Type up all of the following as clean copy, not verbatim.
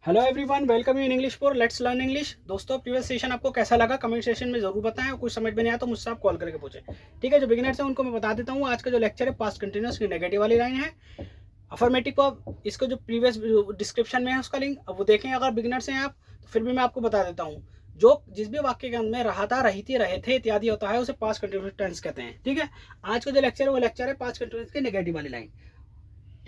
Hello everyone, welcome you in English for let's learn English. दोस्तों, previous session आपको कैसा लगा कमेंट सेशन में जरूर बताएं, और कुछ समझ में नहीं आया तो मुझसे आप कॉल करके पूछें। ठीक है, जो बिगिनर्स हैं उनको मैं बता देता हूँ। आज का जो लेक्चर है पास्ट कंटिन्यूअस की नेगेटिव वाली लाइन है। अफर्मेटिव को इसको जो प्रीवियस डिस्क्रिप्शन में है उसका लिंक, अब वो देखें। अगर बिगिनर्स हैं आप तो फिर भी मैं आपको बता देता हूँ, जो जिस भी वाक्य के अंत में रहा था, रही थी, रहे थे इत्यादि होता है उसे पास्ट कंटिन्यूअस टेंस कहते हैं। ठीक है, आज का जो लेक्चर है वो लेक्चर है पास्ट कंटिन्यूअस की नेगेटिव वाली लाइन।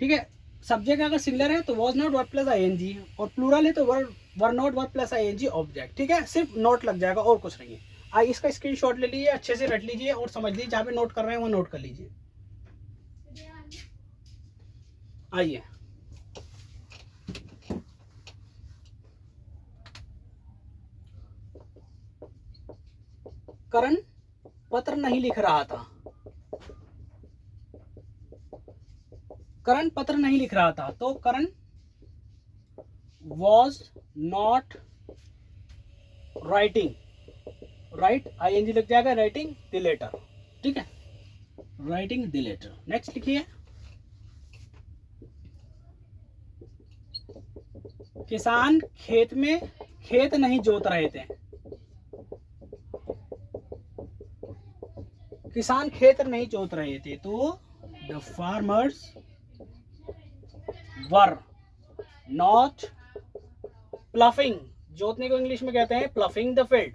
ठीक है, सब्जेक्ट अगर सिंगुलर है तो was not verb plus ING, और प्लूरल है तो were not verb plus ING object. ठीक है, सिर्फ नोट लग जाएगा और कुछ नहीं है। इसका स्क्रीनशॉट ले लीजिए, अच्छे से रट लीजिए और समझ लीजिए, जहाँ पे नोट कर रहे हैं वहाँ नोट कर लीजिए। आइए, करण पत्र नहीं लिख रहा था। करण पत्र नहीं लिख रहा था, तो Karan was not writing, write ING लग जाएगा, राइटिंग द लेटर। ठीक है, राइटिंग द लेटर। नेक्स्ट लिखिए, किसान खेत में खेत नहीं जोत रहे थे। किसान खेत नहीं जोत रहे थे, तो the farmers were not ploughing, जोतने को इंग्लिश में कहते हैं प्लफिंग द फील्ड।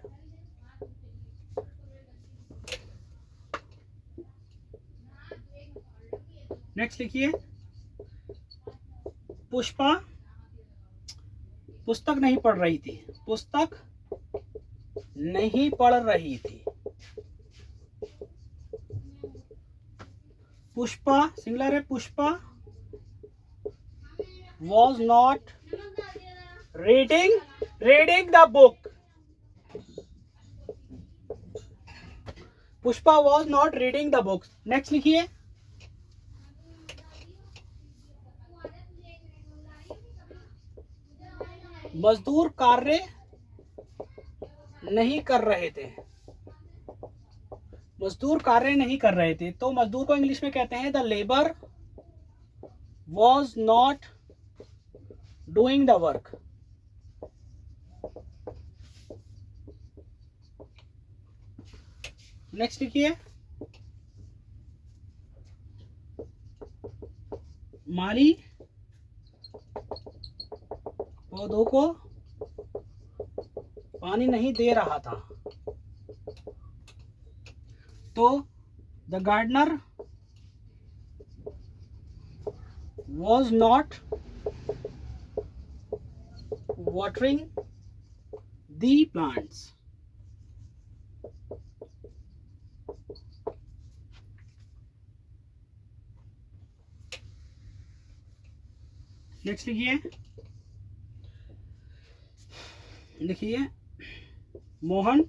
नेक्स्ट लिखिए, पुष्पा पुस्तक नहीं पढ़ रही थी। पुस्तक नहीं पढ़ रही थी। पुष्पा सिंगुलर है, Pushpa was not reading the book. Pushpa was not reading the book. Next लिखिए, मजदूर कार्य नहीं कर रहे थे। मजदूर कार्य नहीं कर रहे थे, तो मजदूर को इंग्लिश में कहते हैं the labour was not doing the work. Next लिखिए, माली पौधों को पानी नहीं दे रहा था, तो the gardener was not watering the plants. Next लिखिए, मोहन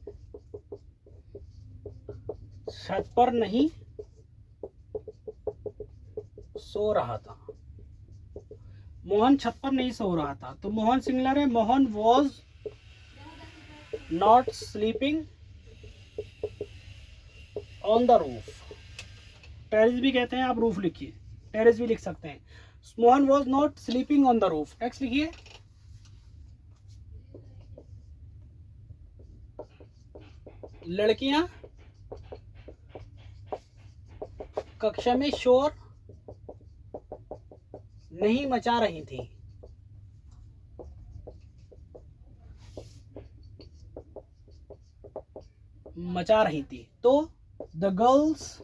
छत पर नहीं सो रहा था। मोहन छत पर नहीं सो रहा था, तो मोहन सिंगुलर है, Mohan was not sleeping on the roof. Terrace भी कहते हैं, आप रूफ लिखिए, टेरेस भी लिख सकते हैं। Mohan was not sleeping on the roof. Next लिखिए, लड़कियां कक्षा में शोर नहीं मचा रही थी। मचा रही थी, तो द गर्ल्स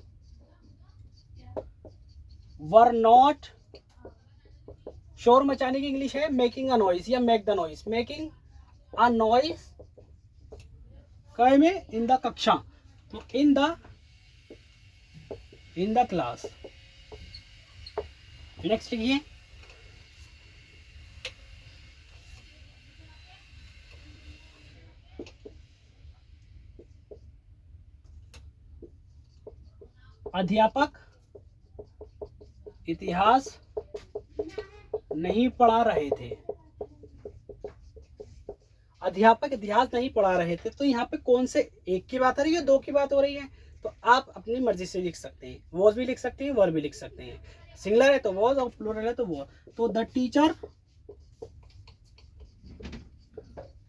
वर नॉट, शोर मचाने की इंग्लिश है मेकिंग अ नॉइस या make the noise. Making a noise काय में, इन द कक्षा, तो इन द क्लास। नेक्स्ट लिखिए, अध्यापक इतिहास नहीं पढ़ा रहे थे। अध्यापक इतिहास नहीं पढ़ा रहे थे, तो यहाँ पे कौन से एक की बात हो रही है, दो की बात हो रही है, तो आप अपनी मर्जी से लिख सकते हैं। वॉज भी लिख सकते हैं, वर भी लिख सकते हैं। सिंगुलर है तो वॉज और प्लूरल है तो वो। तो the teacher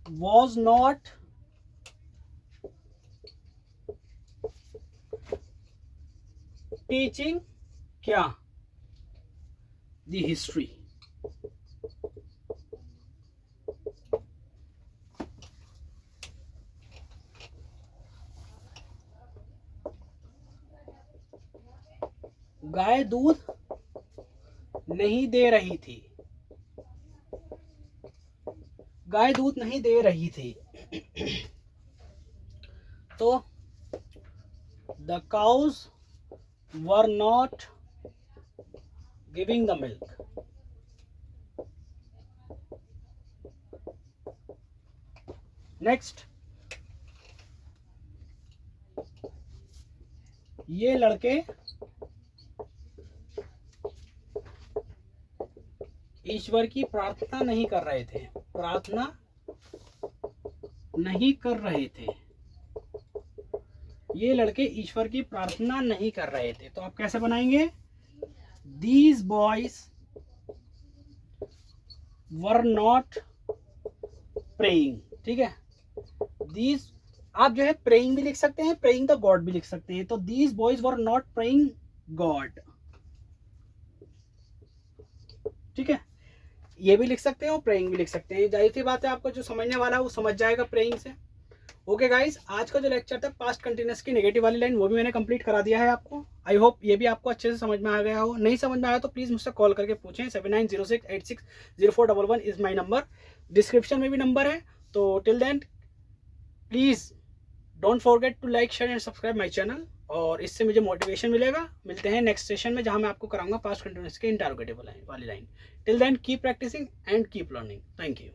was not teaching क्या, the history. गाय दूध नहीं दे रही थी, गाय दूध नहीं दे रही थी, तो the cows were not giving the milk. Next, ये लड़के ईश्वर की प्रार्थना नहीं कर रहे थे, प्रार्थना नहीं कर रहे थे, ये लड़के ईश्वर की प्रार्थना नहीं कर रहे थे। तो आप कैसे बनाएंगे, These boys were not praying, ठीक है। These आप जो है praying भी लिख सकते हैं, praying the God भी लिख सकते हैं। तो these boys were not praying God, ठीक है, ये भी लिख सकते हैं और प्रेइंग भी लिख सकते हैं। जाहिर सी बात है आपको जो समझने वाला है वो समझ जाएगा प्रेइंग से। ओके गाइस, आज का जो लेक्चर था पास्ट कंटिन्यूअस की नेगेटिव वाली लाइन वो भी मैंने कंप्लीट करा दिया है आपको। आई होप ये भी आपको अच्छे से समझ में आ गया हो। नहीं समझ में आया तो प्लीज़ मुझसे कॉल करके पूछें। 7906860411 इज़ माई नंबर, डिस्क्रिप्शन में भी नंबर है। तो till then please don't forget to like, share and subscribe my channel, और इससे मुझे मोटिवेशन मिलेगा। मिलते हैं नेक्स्ट सेशन में जहां मैं आपको कराऊंगा पास्ट कंटिन्यूअस के इंटरोगेटिव वाली line. Till then keep practising and keep learning. Thank you.